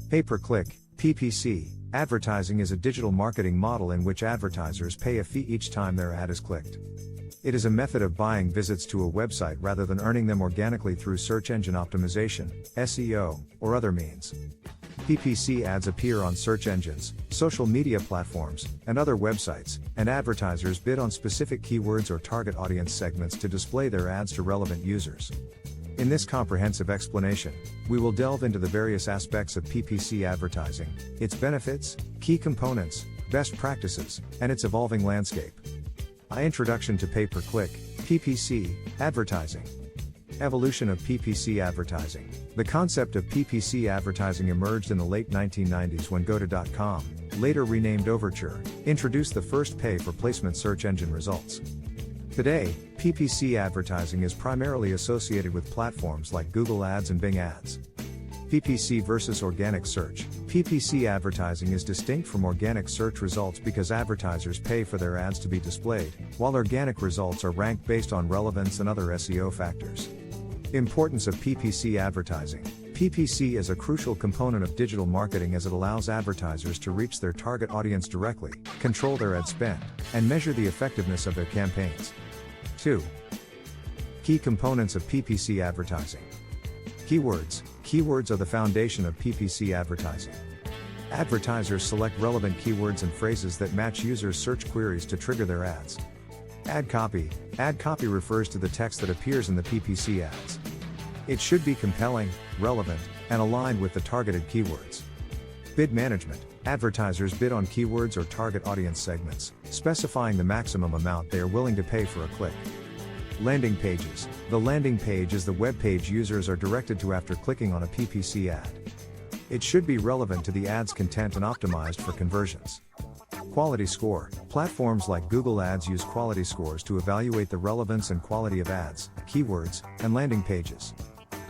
Pay-per-click, PPC, advertising is a digital marketing model in which advertisers pay a fee each time their ad is clicked. It is a method of buying visits to a website rather than earning them organically through search engine optimization, SEO, or other means. PPC ads appear on search engines, social media platforms, and other websites, and advertisers bid on specific keywords or target audience segments to display their ads to relevant users. In this comprehensive explanation, we will delve into the various aspects of PPC advertising, its benefits, key components, best practices, and its evolving landscape. Introduction to pay-per-click, PPC, advertising. Evolution of PPC advertising. The concept of PPC advertising emerged in the late 1990s when Gota.com, later renamed Overture, introduced the first pay-for-placement search engine results. Today, PPC advertising is primarily associated with platforms like Google Ads and Bing Ads. PPC versus organic search. PPC advertising is distinct from organic search results because advertisers pay for their ads to be displayed, while organic results are ranked based on relevance and other SEO factors. Importance of PPC advertising. PPC is a crucial component of digital marketing as it allows advertisers to reach their target audience directly, control their ad spend, and measure the effectiveness of their campaigns. 2. Key components of PPC advertising. Keywords. Keywords are the foundation of PPC advertising. Advertisers select relevant keywords and phrases that match users' search queries to trigger their ads. Ad copy. Ad copy refers to the text that appears in the PPC ads. It should be compelling, relevant, and aligned with the targeted keywords. Bid management. Advertisers bid on keywords or target audience segments, specifying the maximum amount they are willing to pay for a click. Landing pages. The landing page is the web page users are directed to after clicking on a PPC ad. It should be relevant to the ad's content and optimized for conversions. Quality score. Platforms like Google Ads use quality scores to evaluate the relevance and quality of ads, keywords, and landing pages.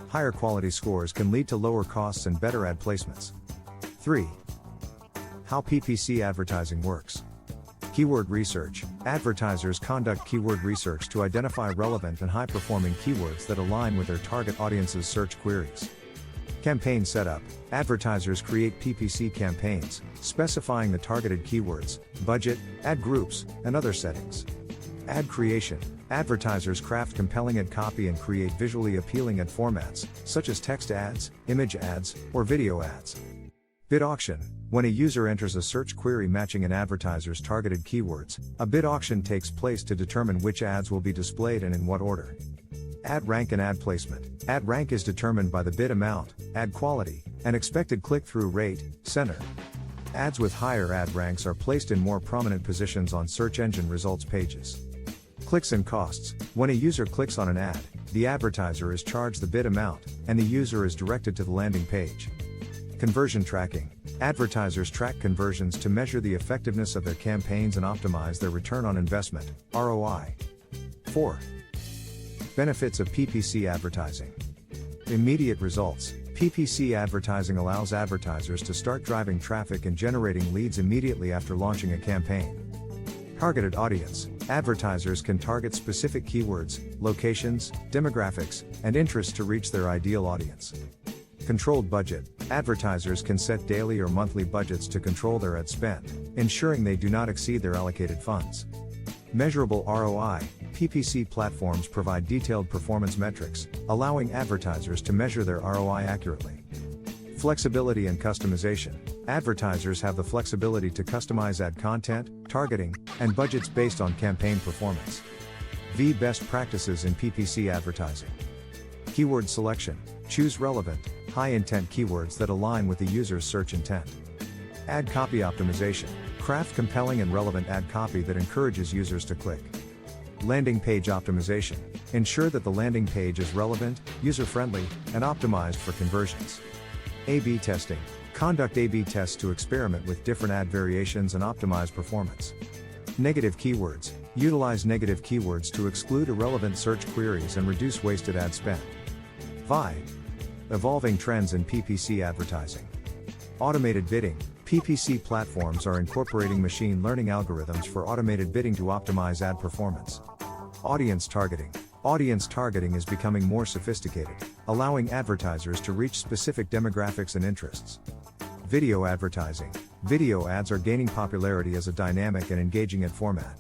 Higher quality scores can lead to lower costs and better ad placements. 3. How PPC advertising works. Keyword research. Advertisers conduct keyword research to identify relevant and high-performing keywords that align with their target audience's search queries. Campaign setup. Advertisers create PPC campaigns, specifying the targeted keywords, budget, ad groups, and other settings. Ad creation. Advertisers craft compelling ad copy and create visually appealing ad formats, such as text ads, image ads, or video ads. Bid auction. When a user enters a search query matching an advertiser's targeted keywords, a bid auction takes place to determine which ads will be displayed and in what order. Ad rank and ad placement. Ad rank is determined by the bid amount, ad quality, and expected click-through rate, center. Ads with higher ad ranks are placed in more prominent positions on search engine results pages. Clicks and costs. When a user clicks on an ad, the advertiser is charged the bid amount, and the user is directed to the landing page. Conversion tracking. Advertisers track conversions to measure the effectiveness of their campaigns and optimize their return on investment, ROI. 4. Benefits of PPC advertising. Immediate results. PPC advertising allows advertisers to start driving traffic and generating leads immediately after launching a campaign. Targeted audience. Advertisers can target specific keywords, locations, demographics, and interests to reach their ideal audience. Controlled budget. Advertisers can set daily or monthly budgets to control their ad spend, ensuring they do not exceed their allocated funds. Measurable ROI. PPC platforms provide detailed performance metrics, allowing advertisers to measure their ROI accurately. Flexibility and customization. Advertisers have the flexibility to customize ad content, targeting, and budgets based on campaign performance. Best practices in PPC advertising. Keyword selection. Choose relevant, high-intent keywords that align with the user's search intent. Ad copy optimization. Craft compelling and relevant ad copy that encourages users to click. Landing page optimization. Ensure that the landing page is relevant, user-friendly, and optimized for conversions. A/B testing. Conduct A/B tests to experiment with different ad variations and optimize performance. Negative keywords. Utilize negative keywords to exclude irrelevant search queries and reduce wasted ad spend. 5. Evolving trends in PPC advertising. Automated bidding. PPC platforms are incorporating machine learning algorithms for automated bidding to optimize ad performance. Audience targeting. Audience targeting is becoming more sophisticated, allowing advertisers to reach specific demographics and interests. Video advertising. Video ads are gaining popularity as a dynamic and engaging ad format.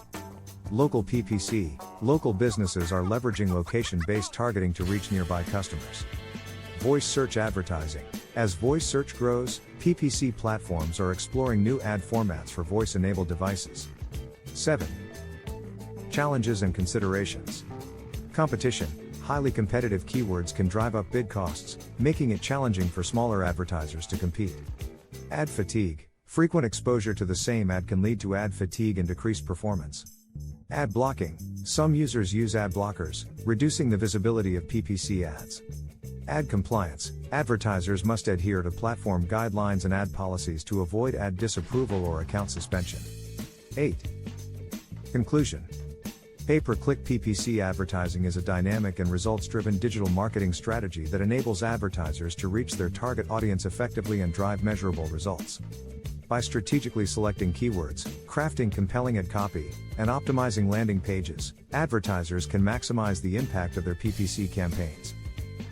Local PPC. Local businesses are leveraging location-based targeting to reach nearby customers. Voice search advertising. As voice search grows, PPC platforms are exploring new ad formats for voice-enabled devices. 7. Challenges and considerations. Competition. Highly competitive keywords can drive up bid costs, making it challenging for smaller advertisers to compete. Ad fatigue. Frequent exposure to the same ad can lead to ad fatigue and decreased performance. Ad blocking. Some users use ad blockers, reducing the visibility of PPC ads. Ad compliance. Advertisers must adhere to platform guidelines and ad policies to avoid ad disapproval or account suspension. 8. Conclusion. Pay-per-click PPC advertising is a dynamic and results-driven digital marketing strategy that enables advertisers to reach their target audience effectively and drive measurable results. By strategically selecting keywords, crafting compelling ad copy, and optimizing landing pages, advertisers can maximize the impact of their PPC campaigns.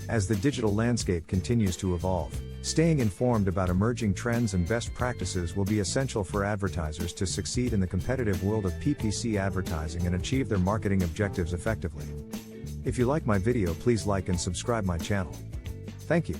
As the digital landscape continues to evolve, staying informed about emerging trends and best practices will be essential for advertisers to succeed in the competitive world of PPC advertising and achieve their marketing objectives effectively. If you like my video, please like and subscribe my channel. Thank you.